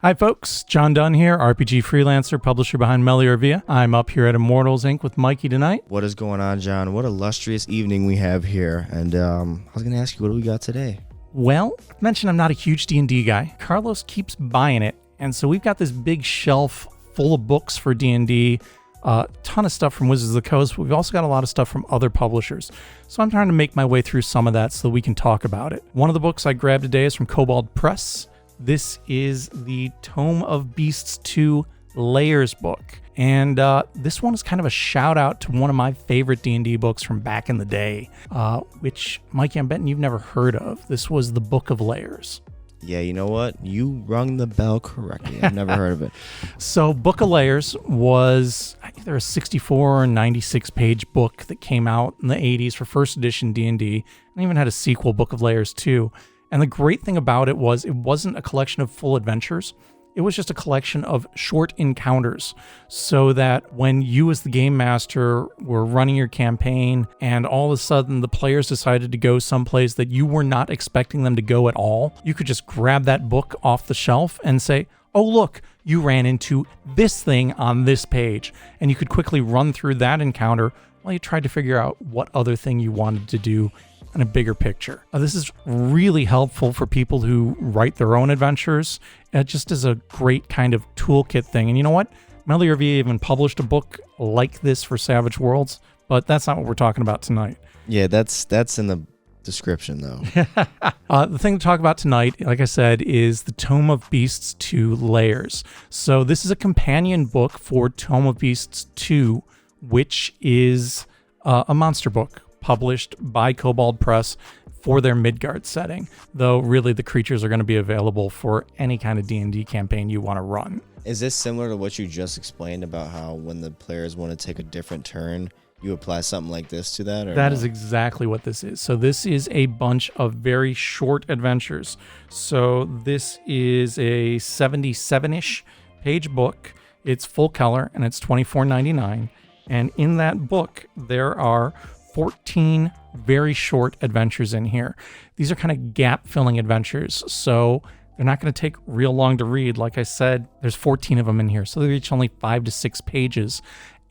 Hi folks, John Dunn here, RPG freelancer, publisher behind Meliorvia. I'm up here at Immortals Inc. with Mikey tonight. What is going on, John? What illustrious evening we have here. And I was going to ask you, what do we got today? Well, I mentioned I'm not a huge D&D guy. Carlos keeps buying it, and so we've got this big shelf full of books for D&D, a ton of stuff from Wizards of the Coast, but we've also got a lot of stuff from other publishers. So I'm trying to make my way through some of that so that we can talk about it. One of the books I grabbed today is from Kobold Press. This is the Tome of Beasts 2 Lairs book. And this one is kind of a shout out to one of my favorite D&D books from back in the day, which, Mikey, I'm betting you've never heard of. This was the Book of Lairs. Yeah, you know what? You rung the bell correctly. I've never heard of it. So Book of Lairs was either a 64 or 96 page book that came out in the 80s for first edition D&D, and even had a sequel, Book of Lairs 2. And the great thing about it was it wasn't a collection of full adventures. It was just a collection of short encounters, so that when you as the game master were running your campaign and all of a sudden the players decided to go someplace that you were not expecting them to go at all, you could just grab that book off the shelf and say, oh, look, you ran into this thing on this page. And you could quickly run through that encounter while you tried to figure out what other thing you wanted to do in a bigger picture. This is really helpful for people who write their own adventures. It just is a great kind of toolkit thing. And you know what? Meliorvia even published a book like this for Savage Worlds, but that's not what we're talking about tonight. Yeah, that's in the description, though. The thing to talk about tonight, like I said, is the Tome of Beasts 2 Lairs. So this is a companion book for Tome of Beasts 2, which is a monster book published by Kobold Press for their Midgard setting, though really the creatures are going to be available for any kind of D&D campaign you want to run. Is this similar to what you just explained about how when the players want to take a different turn, you apply something like this to that? Or that no? is exactly what this is. So this is a bunch of very short adventures. So this is a 77-ish page book. It's full color and it's $24.99. And in that book, there are 14 very short adventures in here. These are kind of gap-filling adventures, so they're not going to take real long to read. Like I said, there's 14 of them in here, so they're each only 5 to 6 pages,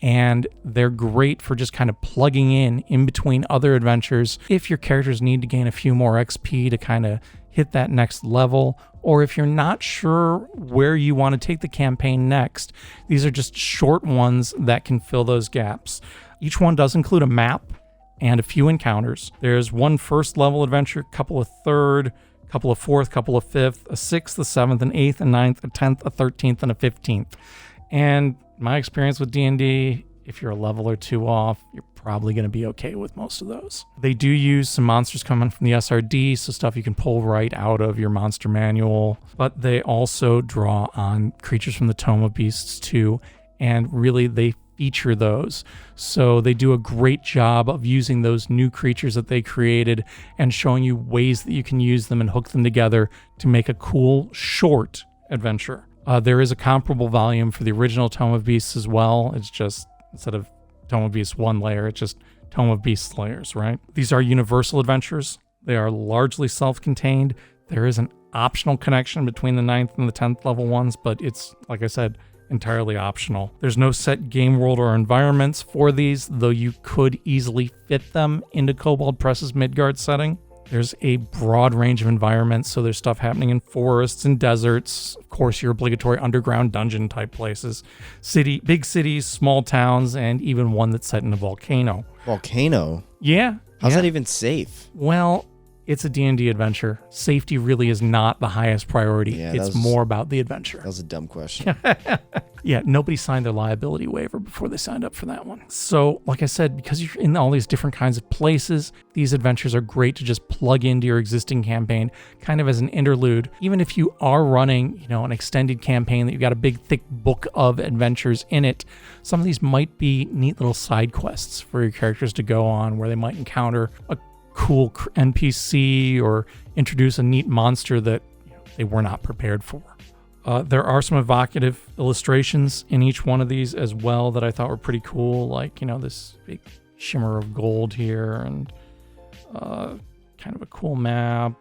and they're great for just kind of plugging in between other adventures if your characters need to gain a few more XP to kind of hit that next level, or if you're not sure where you want to take the campaign next. These are just short ones that can fill those gaps. Each one does include a map and a few encounters. There's one first level adventure, couple of third, couple of fourth, couple of fifth, a sixth, a seventh, an eighth, a ninth, a 10th, a 13th, and a 15th. And my experience with D&D, if you're a level or two off, you're probably going to be okay with most of those. They do use some monsters coming from the SRD, so stuff you can pull right out of your monster manual, but they also draw on creatures from the Tome of Beasts too, and really they feature those. So they do a great job of using those new creatures that they created and showing you ways that you can use them and hook them together to make a cool, short adventure. There is a comparable volume for the original Tome of Beasts as well. It's just, instead of Tome of Beasts 1 layer, it's just Tome of Beasts layers, right? These are universal adventures. They are largely self-contained. There is an optional connection between the 9th and the 10th level ones, but it's, like I said, entirely optional. There's no set game world or environments for these, though you could easily fit them into Kobold Press's Midgard setting. There's a broad range of environments, so there's stuff happening in forests and deserts, of course your obligatory underground dungeon type places, big cities, small towns, and even one that's set in a volcano. Volcano? Yeah. How's that even safe? Well, it's a D&D adventure. Safety really is not the highest priority. Yeah, it's more about the adventure. That was a dumb question. Yeah, nobody signed their liability waiver before they signed up for that one. So, like I said, because you're in all these different kinds of places, these adventures are great to just plug into your existing campaign, kind of as an interlude. Even if you are running, an extended campaign that you've got a big, thick book of adventures in it, some of these might be neat little side quests for your characters to go on, where they might encounter a cool NPC or introduce a neat monster that they were not prepared for. There are some evocative illustrations in each one of these as well that I thought were pretty cool, like, this big shimmer of gold here and kind of a cool map,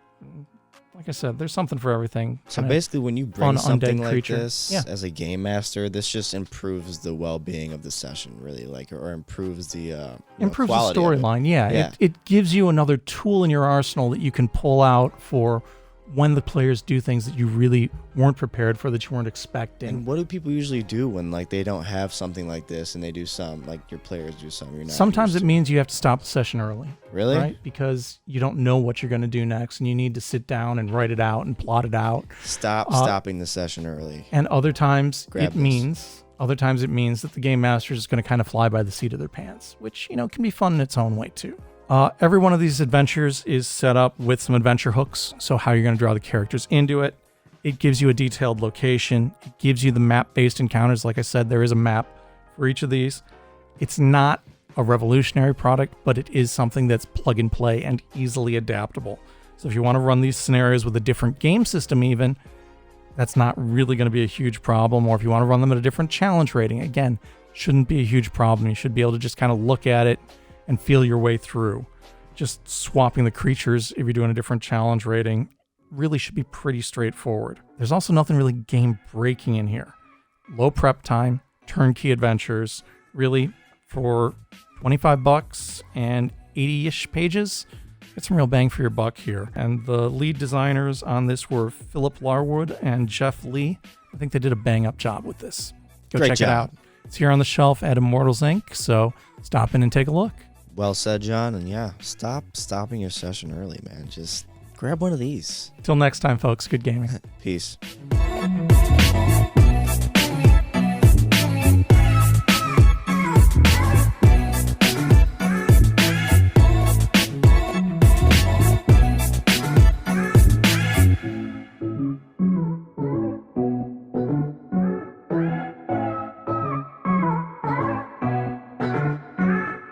like I said, there's something for everything. So Kinda basically, when you bring fun something undead like creature. this Yeah. as a game master, this just improves the well-being of the session, really, like, or improves the Improves the quality of it. storyline. Yeah. Yeah. It gives you another tool in your arsenal that you can pull out for when the players do things that you really weren't prepared for, that you weren't expecting. And what do people usually do when like they don't have something like this and they do some, like your players do some you're not Sometimes used it to? means you have to stop the session early. Really? Right? Because you don't know what you're going to do next, and you need to sit down and write it out and plot it out. Stopping the session early. And other times Grab it this. means that the game master is going to kind of fly by the seat of their pants, which, you know, can be fun in its own way too. Every one of these adventures is set up with some adventure hooks, so how you're going to draw the characters into it. It gives you a detailed location. It gives you the map-based encounters. Like I said, there is a map for each of these. It's not a revolutionary product, but it is something that's plug and play and easily adaptable. So if you want to run these scenarios with a different game system even, that's not really going to be a huge problem. Or if you want to run them at a different challenge rating, again, shouldn't be a huge problem. You should be able to just kind of look at it and feel your way through. Just swapping the creatures if you're doing a different challenge rating really should be pretty straightforward. There's also nothing really game breaking in here. Low prep time, turnkey adventures, really for $25 and 80-ish pages. Get some real bang for your buck here. And the lead designers on this were Philip Larwood and Jeff Lee. I think they did a bang up job with this. Go Great check job. it out. It's here on the shelf at Immortals Inc., so stop in and take a look. Well said, John. And yeah, stopping your session early, man. Just grab one of these. Till next time, folks, good gaming. Peace.